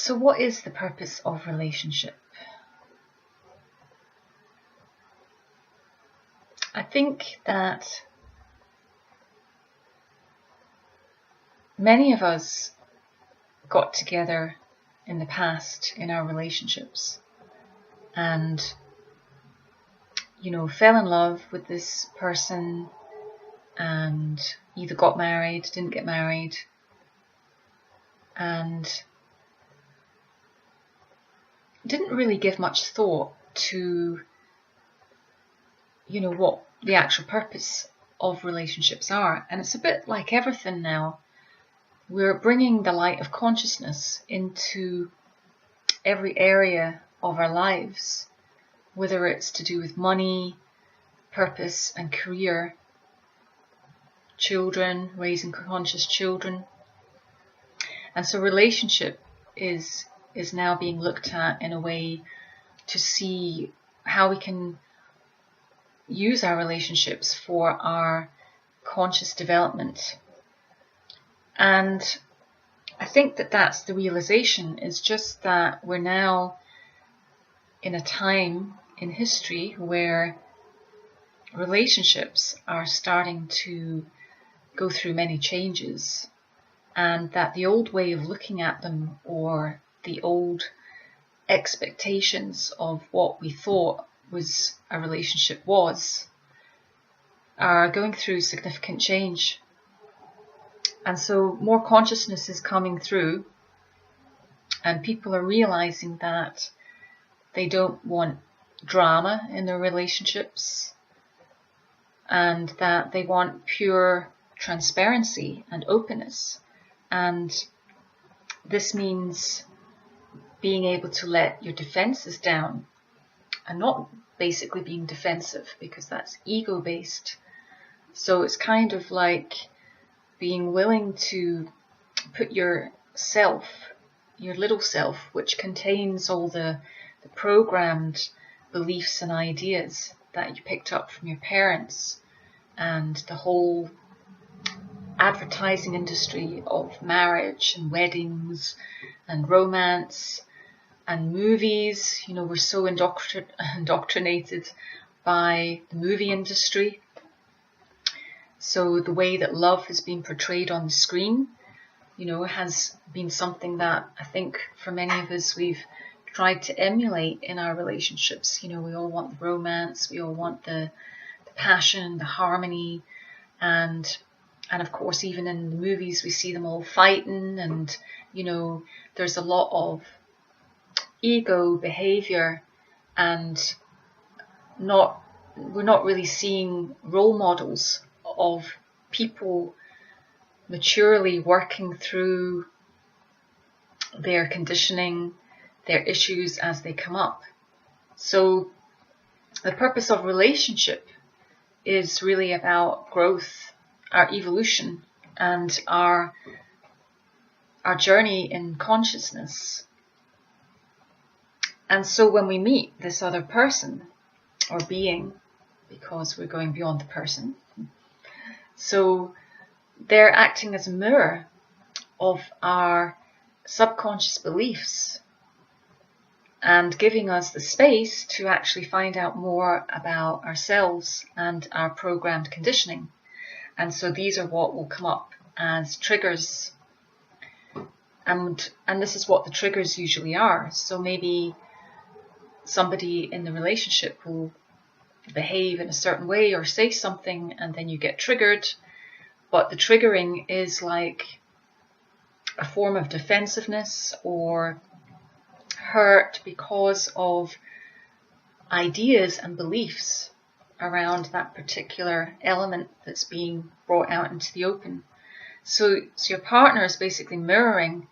So what is the purpose of relationship? I think that many of us got together in the past in our relationships and, fell in love with this person and either got married, didn't get married, and didn't really give much thought to, what the actual purpose of relationships are. And it's a bit like everything now. We're bringing the light of consciousness into every area of our lives, whether it's to do with money, purpose and career, children, raising conscious children. And so relationship is now being looked at in a way to see how we can use our relationships for our conscious development. And I think that that's the realization, is just that we're now in a time in history where relationships are starting to go through many changes, and that the old way of looking at them, or the old expectations of what we thought was a relationship are going through significant change. And so more consciousness is coming through, and people are realizing that they don't want drama in their relationships, and that they want pure transparency and openness. And this means being able to let your defenses down, and not basically being defensive, because that's ego-based. So it's kind of like being willing to put your self, your little self, which contains all the programmed beliefs and ideas that you picked up from your parents, and the whole advertising industry of marriage and weddings and romance and movies. We're so indoctrinated by the movie industry. So the way that love has been portrayed on the screen, has been something that I think for many of us we've tried to emulate in our relationships. We all want the romance, we all want the passion, the harmony, and of course even in the movies we see them all fighting, and there's a lot of ego behavior, and we're not really seeing role models of people maturely working through their conditioning, their issues as they come up. So the purpose of relationship is really about growth, our evolution, and our journey in consciousness. And so when we meet this other person or being, because we're going beyond the person, so they're acting as a mirror of our subconscious beliefs and giving us the space to actually find out more about ourselves and our programmed conditioning. And so these are what will come up as triggers. And this is what the triggers usually are. So maybe somebody in the relationship will behave in a certain way or say something, and then you get triggered. But the triggering is like a form of defensiveness or hurt because of ideas and beliefs around that particular element that's being brought out into the open. So your partner is basically mirroring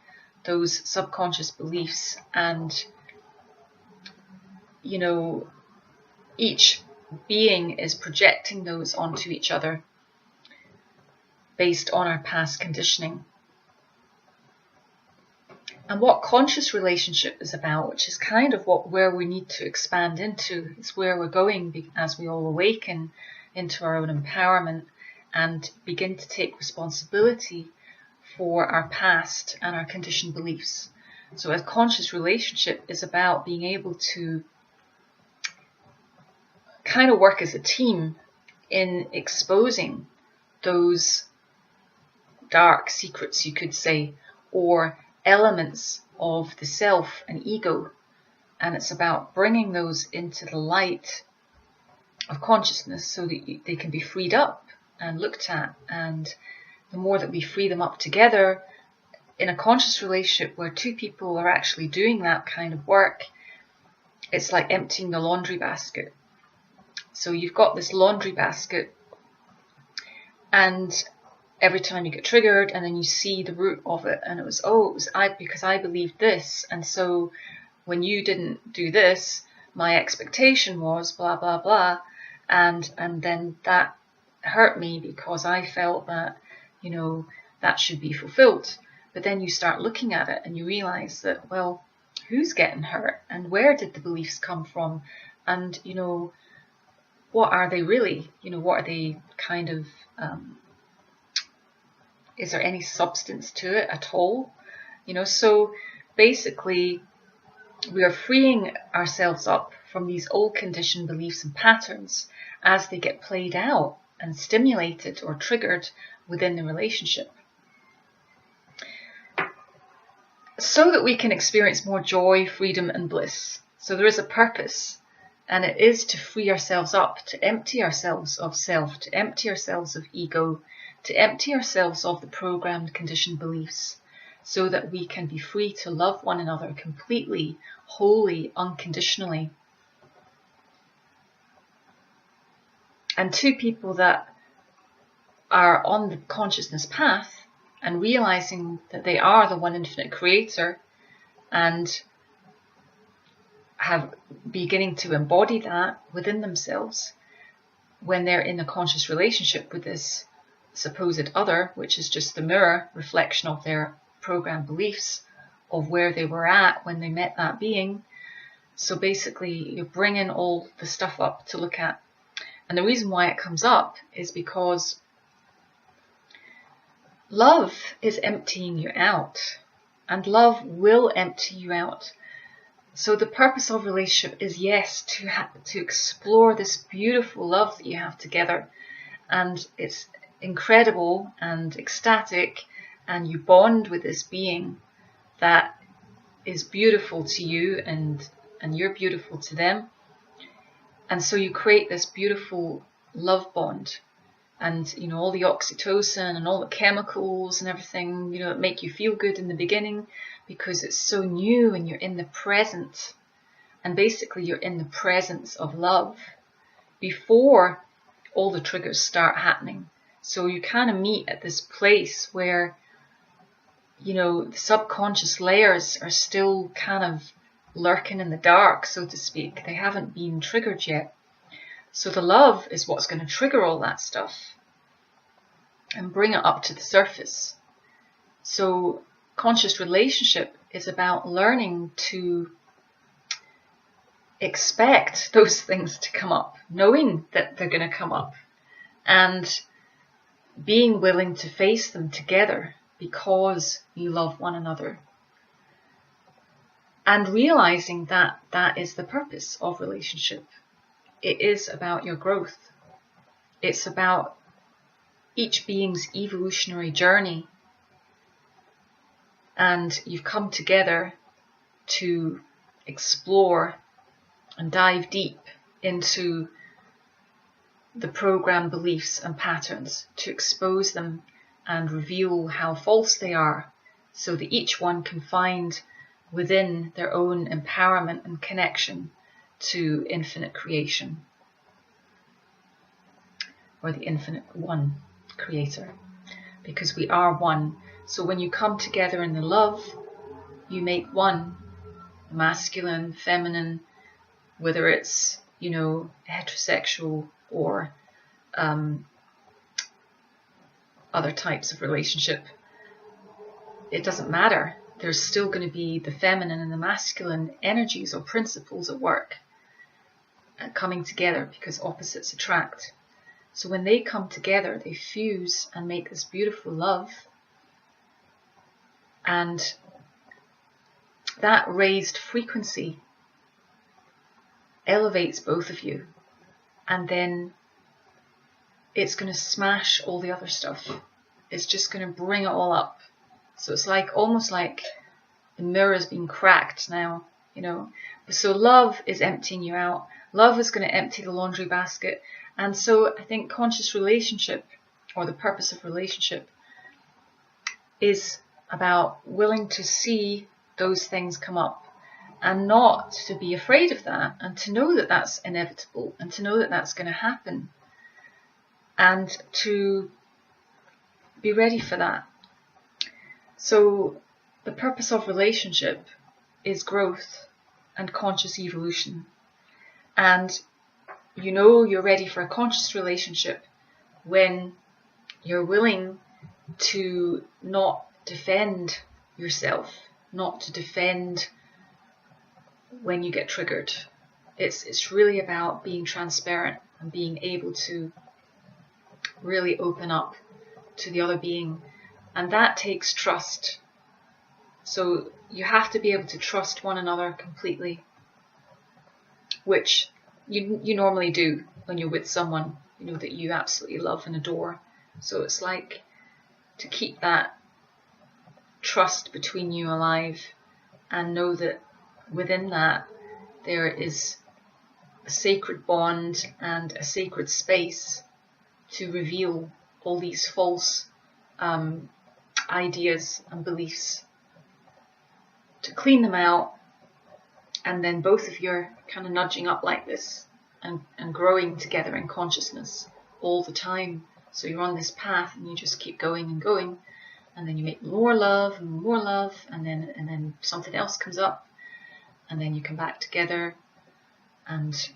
those subconscious beliefs, and each being is projecting those onto each other based on our past conditioning. And what conscious relationship is about, which is kind of where we need to expand into, is where we're going as we all awaken into our own empowerment and begin to take responsibility for our past and our conditioned beliefs. So a conscious relationship is about being able to kind of work as a team in exposing those dark secrets, you could say, or elements of the self and ego. And it's about bringing those into the light of consciousness so that they can be freed up and looked at. And the more that we free them up together in a conscious relationship where two people are actually doing that kind of work, it's like emptying the laundry basket. So you've got this laundry basket, and every time you get triggered, and then you see the root of it, and it was because I believed this, and so when you didn't do this, my expectation was blah blah blah, and then that hurt me because I felt that, you know, that should be fulfilled. But then you start looking at it and you realize that, well, who's getting hurt, and where did the beliefs come from, and, you know, what are they really? You know, what are they kind of, is there any substance to it at all? You know, so basically we are freeing ourselves up from these old conditioned beliefs and patterns as they get played out and stimulated or triggered within the relationship, so that we can experience more joy, freedom and bliss. So there is a purpose, and it is to free ourselves up, to empty ourselves of self, to empty ourselves of ego, to empty ourselves of the programmed, conditioned beliefs, so that we can be free to love one another completely, wholly, unconditionally. And two people that are on the consciousness path and realizing that they are the one infinite creator and have beginning to embody that within themselves, when they're in a conscious relationship with this supposed other, which is just the mirror reflection of their programmed beliefs of where they were at when they met that being. So basically you're bringing all the stuff up to look at. And the reason why it comes up is because love is emptying you out, and love will empty you out. So the purpose of relationship is, yes, to explore this beautiful love that you have together, and it's incredible and ecstatic, and you bond with this being that is beautiful to you, and you're beautiful to them. And so you create this beautiful love bond, and, you know, all the oxytocin and all the chemicals and everything, you know, that make you feel good in the beginning because it's so new and you're in the present. And basically you're in the presence of love before all the triggers start happening. So you kind of meet at this place where, you know, the subconscious layers are still kind of lurking in the dark, so to speak. They haven't been triggered yet. So the love is what's going to trigger all that stuff and bring it up to the surface. So conscious relationship is about learning to expect those things to come up, knowing that they're going to come up, and being willing to face them together because you love one another. And realizing that that is the purpose of relationship. It is about your growth. It's about each being's evolutionary journey. And you've come together to explore and dive deep into the programmed beliefs and patterns, to expose them and reveal how false they are, so that each one can find within their own empowerment and connection to infinite creation, or the infinite one creator, because we are one. So when you come together in the love, you make one, masculine, feminine, whether it's, you know, heterosexual or other types of relationship. It doesn't matter. There's still going to be the feminine and the masculine energies or principles at work coming together, because opposites attract. So when they come together, they fuse and make this beautiful love. And that raised frequency elevates both of you, and then it's going to smash all the other stuff. It's just going to bring it all up. So it's like almost like the mirror's been cracked now, you know. So love is emptying you out. Love is going to empty the laundry basket. And so I think conscious relationship, or the purpose of relationship, is about willing to see those things come up and not to be afraid of that, and to know that that's inevitable, and to know that that's going to happen, and to be ready for that. So the purpose of relationship is growth and conscious evolution. And you know you're ready for a conscious relationship when you're willing to not defend yourself, not to defend when you get triggered. It's really about being transparent and being able to really open up to the other being, and that takes trust. So you have to be able to trust one another completely, which you normally do when you're with someone, you know, that you absolutely love and adore. So it's like to keep that trust between you alive, and know that within that there is a sacred bond and a sacred space to reveal all these false ideas and beliefs, to clean them out, and then both of you are kind of nudging up like this and growing together in consciousness all the time. So you're on this path and you just keep going and going, and then you make more love and more love, and then something else comes up, and then you come back together and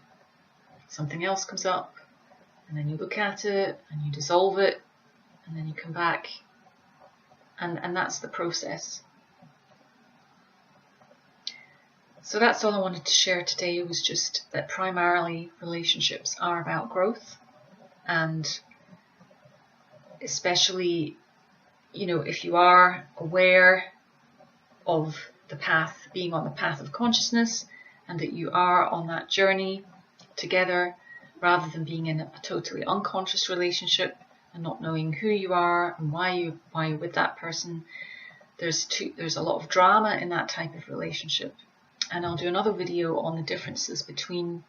something else comes up, and then you look at it and you dissolve it, and then you come back, and that's the process. So that's all I wanted to share today, was just that primarily relationships are about growth, and especially, you know, if you are aware of the path, being on the path of consciousness, and that you are on that journey together, rather than being in a totally unconscious relationship and not knowing who you are and why you're with that person. There's a lot of drama in that type of relationship. And I'll do another video on the differences between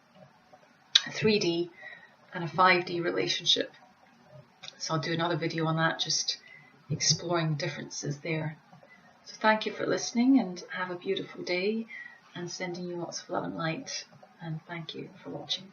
a 3D and a 5D relationship. So I'll do another video on that, just exploring the differences there. So thank you for listening, and have a beautiful day, and sending you lots of love and light, and thank you for watching.